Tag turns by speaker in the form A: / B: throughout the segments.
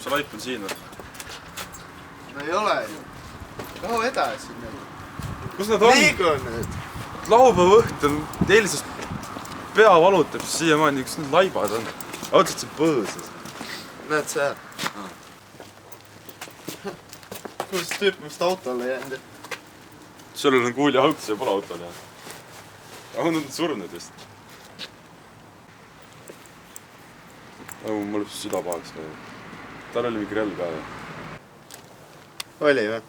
A: see laip on siin või?
B: No ei ole ju. Kahu edasi nüüd.
A: Kus nad on?
B: Liigu nüüd.
A: Laupäeva õhtul eilsest pea valutab siiamaani, kus need laibad on. Otsad see põõsas.
B: Näed seal. Kus tüüp must autole jäänud?
A: Sellel on kuuli auk, see pole autol jäänud. Aga nad on surnud vist. Mul lõpus süda pahaks ka. Tal oli mingi relv ka või?
B: Oli või?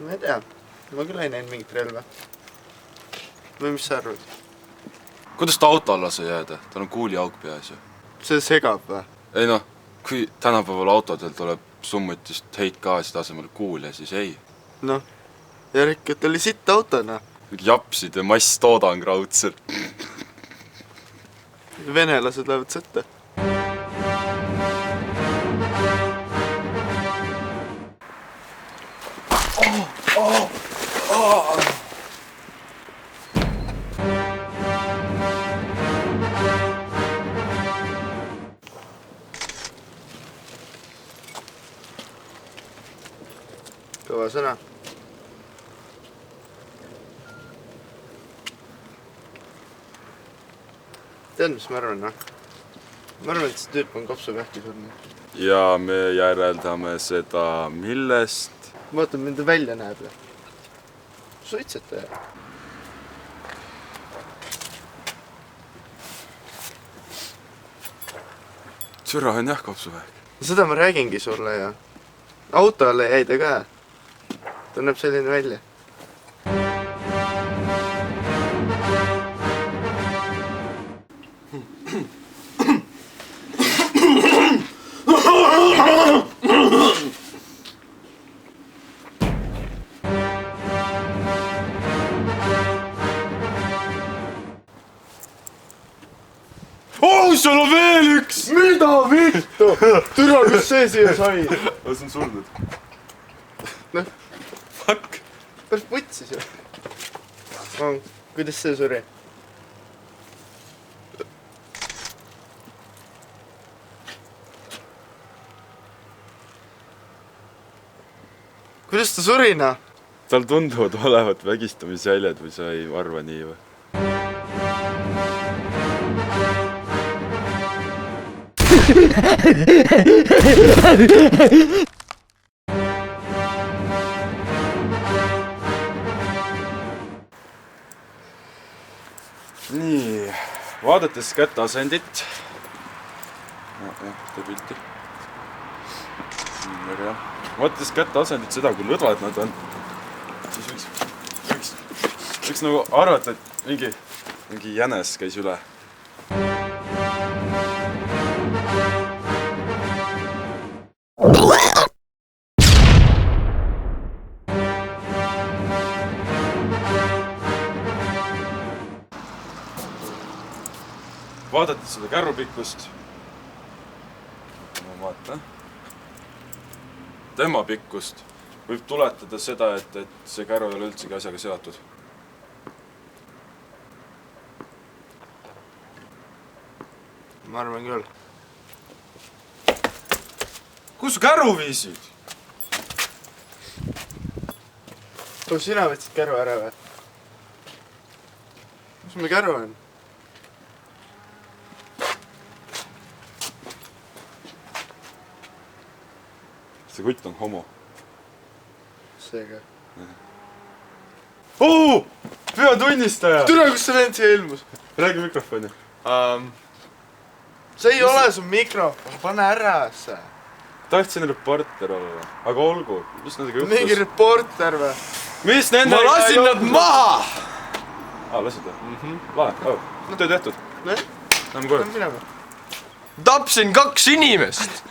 B: Ma ei tea. Ma küll ei näinud mingit relva. Või mis sa arvad?
A: Kuidas ta auto alla sai jääda? Tal on kuuli auk peas ju.
B: See segab või?
A: Ei noh, kui tänapäeval autodel tuleb summutist heitgaaside asemel kuul ja siis ei.
B: Noh, järelikult oli sitt autona.
A: Japsid ja masstoodang raudselt.
B: Venelased lähevad sõtta. Kõva sõna. Tead, mis ma arvan, noh? Ma arvan, et see tüüp on kopsupähki surnud.
A: Ja me järeldame seda millest?
B: Vaata, mida ta välja näeb. Suitsetaja.
A: Türa on jah kopsupähk.
B: Seda ma räägingi sulle ja autole jäi ta ka. Ta näeb selline välja.
A: Seal on veel üks!
B: Mida vittu? Türa, kus see siia sai?
A: See on surnud.
B: Noh.
A: Fuck.
B: Päris putsis ju. Kuidas see suri? Kuidas ta suri, noh?
A: Tal tunduvad olevat vägistamisjäljed või sa ei arva nii või? Nii, vaadates käteasendit. Tee pilti. Väga hea. Vaadates käteasendit seda, kui lõdvad nad on, siis võiks nagu arvata, et mingi jänes käis üle. Vaadates seda kärrupikkust, ma vaatan, tema pikkust võib tuletada seda, et see kärru ei ole üldsegi asjaga seotud.
B: Ma arvan küll.
A: Kus sa kärru viisid?
B: Kus sina võtsid kärru ära või? Kus meil kärru on?
A: See kutt on homo.
B: Seega.
A: Peatunnistaja!
B: Türa, kus see vend siia ilmus?
A: Räägi mikrofoni.
B: See ei ole su mikrofon, pane ära see.
A: Tahtsin reporter olla, aga olgu, mis nendega juhtus?
B: Mingi reporter või?
A: Mis nendega
B: Ma lasin nad maha!
A: Lasid või? Lahe, töö tehtud.
B: Ne?
A: Lähme koju.
B: Minema.
C: Tapsin 2 inimest!